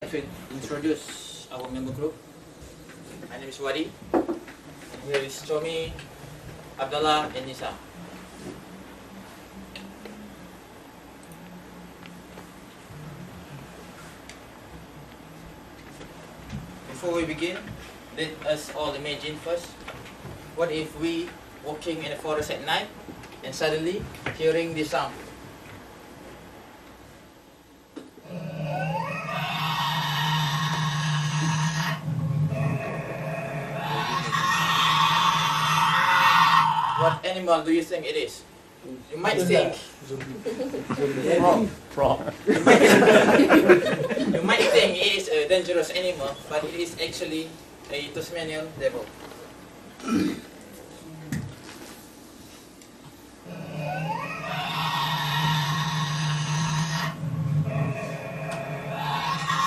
I should introduce our member group. My name is Wadi. Here is Chomi, Abdullah, and Nisa. Before we begin, let us all imagine first, what if we walking in the forest at night and suddenly hearing this sound? What animal do you think it is? You might think Frog. you might think it is a dangerous animal, but it is actually a Tasmanian devil.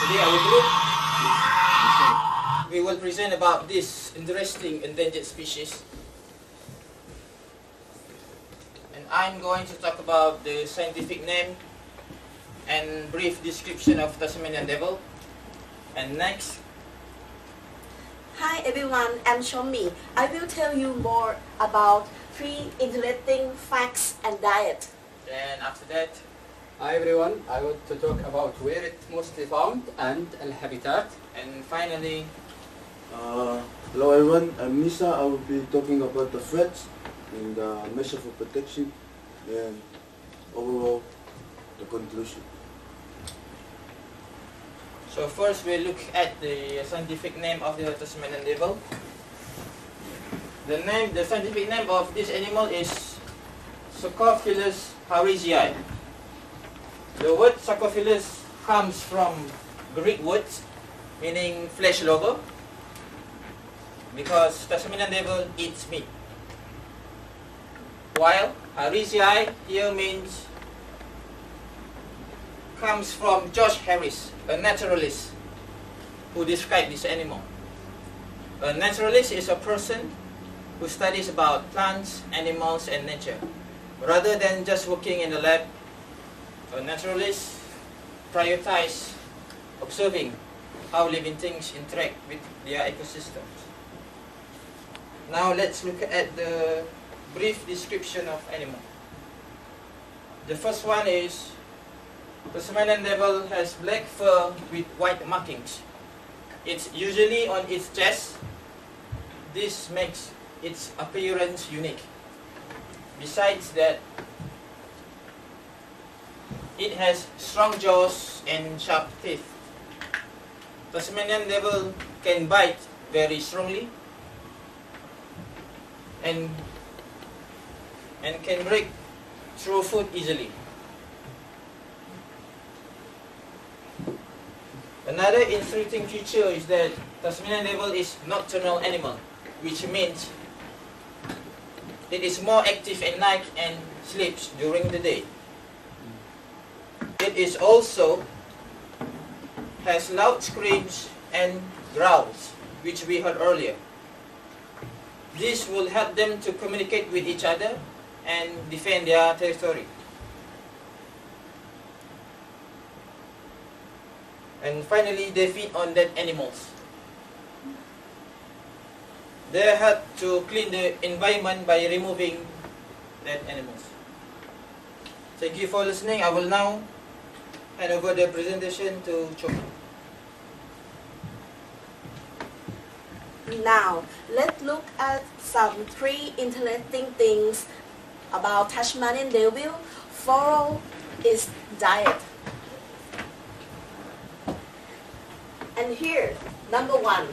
Today our group we will present about this interesting endangered species. I'm going to talk about the scientific name and brief description of Tasmanian devil. And next, Hi everyone, I'm Shomi. I will tell you more about 3 interesting facts and diet. then after that, Hi everyone, I want to talk about where it's mostly found and habitat. and finally, Hello everyone, I'm Nisa. I will be talking about the threats and the measure for protection and overall the conclusion. so first we look at the scientific name of the Tasmanian devil. The scientific name of this animal is Sarcophilus harrisii. The word Sarcophilus comes from Greek words meaning flesh lover, because Tasmanian devil eats meat. While harrisii here comes from George Harris, a naturalist who described this animal. A naturalist is a person who studies about plants, animals, and nature. Rather than just working in the lab, a naturalist prioritizes observing how living things interact with their ecosystems. Now let's look at the brief description of animal. The first one is Tasmanian devil has black fur with white markings. It's usually on its chest. This makes its appearance unique. Besides that, it has strong jaws and sharp teeth. Tasmanian devil can bite very strongly and can break through food easily. Another interesting feature is that Tasmanian devil is nocturnal animal, which means it is more active at night and sleeps during the day. It is also has loud screams and growls, which we heard earlier. This will help them to communicate with each other and defend their territory. And finally, they feed on dead animals. They help to clean the environment by removing dead animals. Thank you for listening. I will now hand over the presentation to Chomi. Now, let's look at some 3 interesting things about Tasmanian devil. Follow its diet. And here, number 1.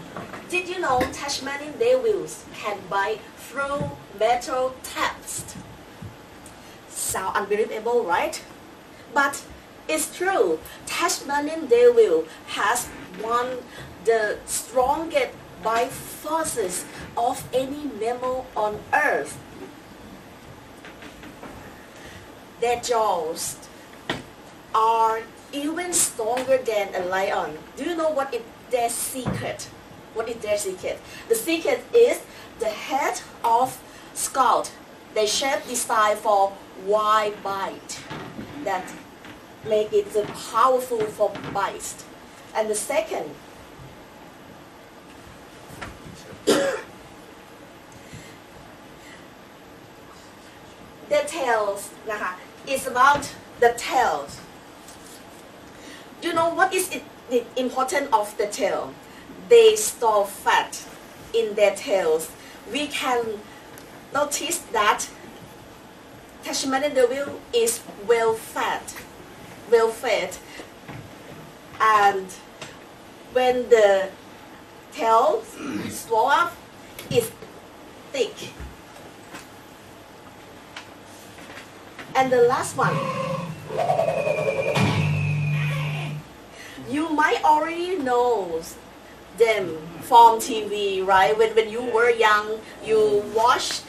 Did you know Tasmanian devils can bite through metal taps? Sound unbelievable, right? But it's true. Tasmanian devil has one the strongest bite forces of any mammal on earth. Their jaws are even stronger than a lion. Do you know what is their secret? What is their secret? The secret is the head of skull. They shape design for wide bite that make it powerful for bites. And the second, the tails นะคะ is about the tails. Do you know what is the importance of the tail? They store fat in their tails. We can notice that Tasmanian devil is well fed, and when the tail swell up, it's thick. And the last one, you might already know them from TV, right? When you were young, you watched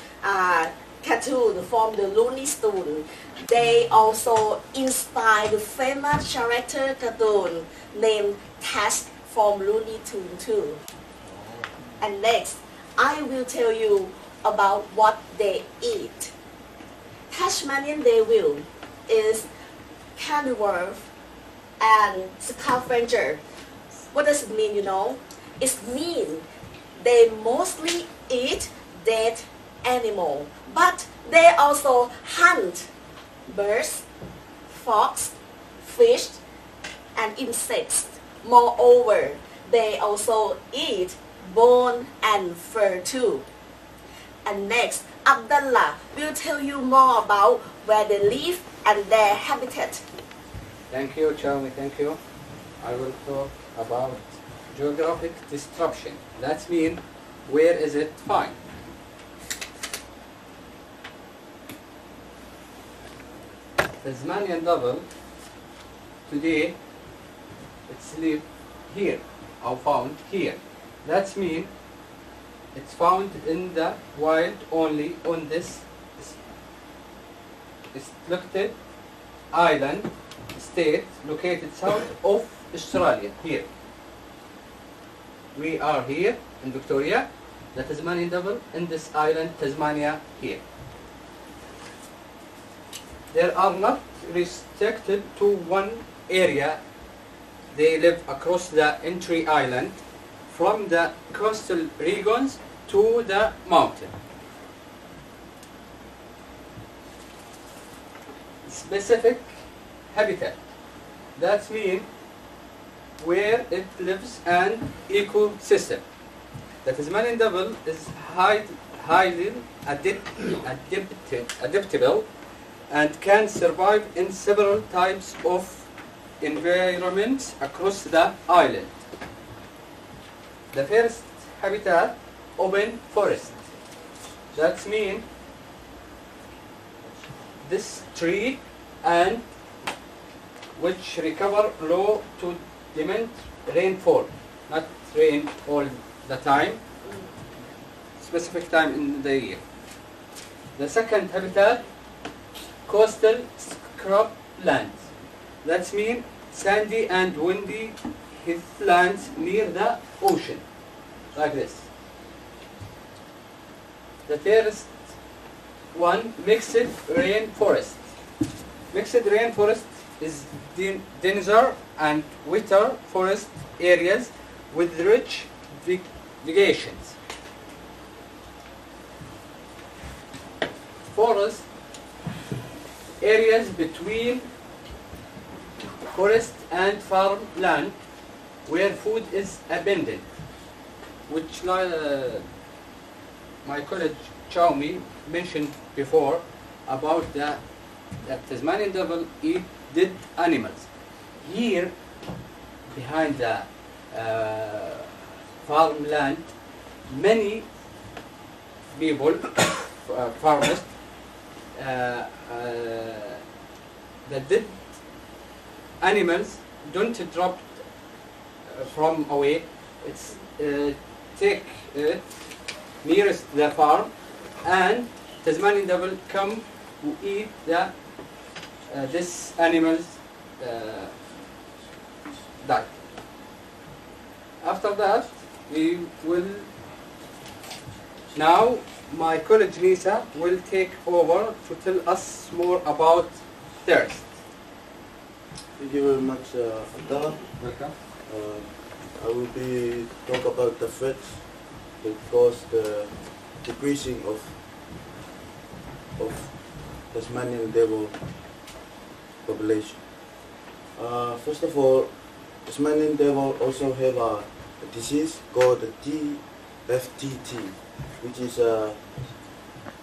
cartoon from the Looney Tunes. They also inspired the famous character cartoon named Tash from Looney Tunes too. And next, I will tell you about what they eat. Tasmanian devil is carnivore and scavenger. What does it mean, you know? It means they mostly eat dead animal, but they also hunt birds, frogs, fish, and insects. Moreover, they also eat bone and fur too. And next, Abdullah will tell you more about where they live and their habitat. Thank you, Charlie, thank you. I will talk about geographic distribution. That means, where is it found? Tasmanian devil, today, it's live here, or found here. That means, it's found in the wild only on this selected island state located south of Australia, here. We are here in Victoria, the Tasmanian devil in this island, Tasmania, here. They are not restricted to one area. They live across the entry island from the coastal regions to the mountain. Specific habitat. That means where it lives and ecosystem. The Tasmanian devil is highly adaptable and can survive in several types of environments across the island. The first habitat, open forest. That means this tree and which recover low to demand rainfall, not rain all the time, specific time in the year. The second habitat, coastal scrublands. That means sandy and windy heathlands near the ocean, like this. The first one, mixed rainforest. Mixed rainforest is denser and wetter forest areas with rich vegetations. Forest areas between forest and farmland where food is abundant, which my colleague Chaumi mentioned before about the Tasmanian devil eat dead animals. Here, behind the farmland, many people, farmers, the dead animals don't drop from away. It's take it nearest the farm, and Tasmanian devil come to eat the this animals die. After that, we will now my colleague Lisa will take over to tell us more about thirst. Thank you very much, Abdullah. Welcome. I will be talk about the threats that cause the decreasing of Tasmanian devil population. First of all, Tasmanian devil also have a disease called the TFTT, which is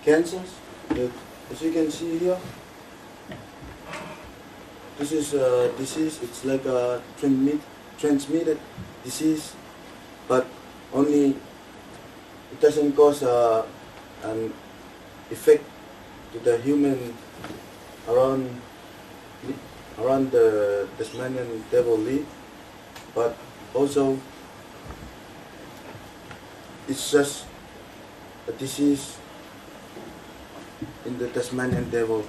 cancer. As you can see here, this is a disease. It's like a transmitted disease, but only it doesn't cause an effect to the human around the Tasmanian devil leaf, but also it's just a disease in the Tasmanian devil.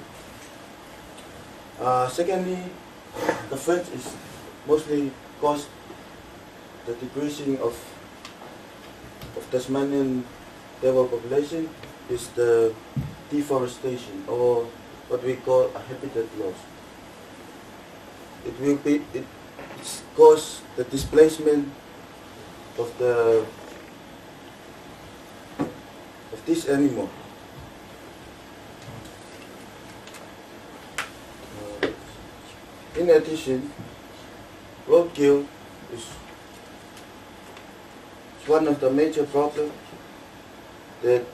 Secondly, the threat is mostly caused the decreasing of Tasmanian devil population is the deforestation, or what we call a habitat loss. It's cause the displacement of this animal. In addition, roadkill is one of the major problems that,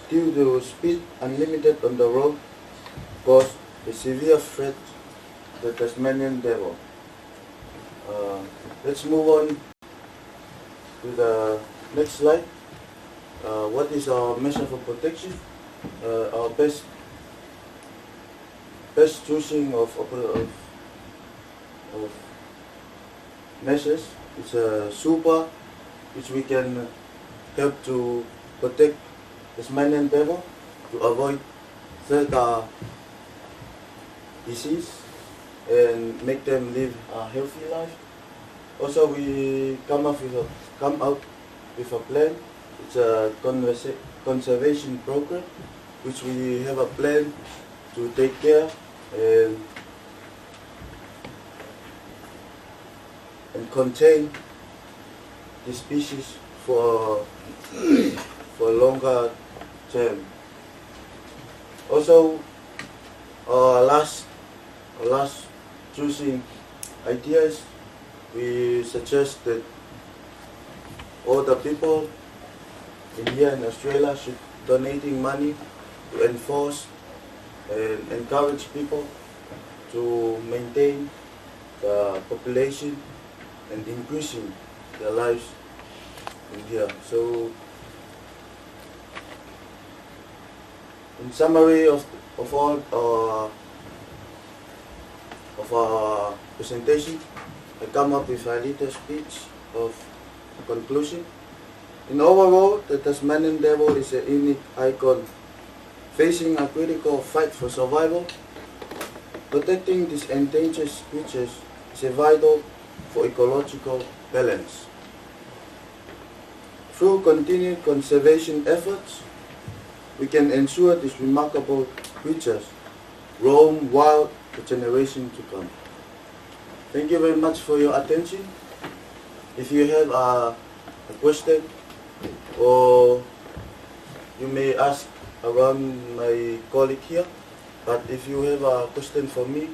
due to speed unlimited on the road, cause a severe threat to the Tasmanian devil. Let's move on to the next slide. What is our measure for protection? Our best choosing of measures is a super, which we can help to protect Tasmanian devil to avoid third disease and make them live a healthy life. Also, we come out with a plan. It's a conservation program, which we have a plan to take care and contain the species for longer term. Also, our last choosing ideas, we suggest that all the people in here in Australia should donating money to enforce and encourage people to maintain the population and increasing their lives in here. So, in summary of all our presentation, I come up with a little speech of conclusion. In overall, the Tasmanian devil is a unique icon facing a critical fight for survival. Protecting these endangered creatures is vital for ecological balance. Through continued conservation efforts, we can ensure these remarkable creatures roam wild for generations to come. Thank you very much for your attention. If you have a question, or you may ask around my colleague here, but if you have a question for me,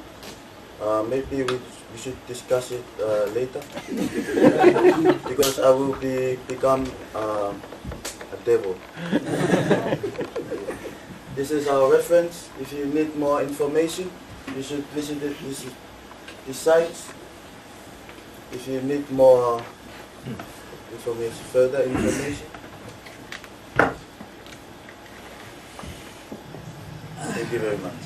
maybe we should discuss it later, because I will become a devil. This is our reference. If you need more information, you should visit these sites. If you need more information, further information. Thank you very much.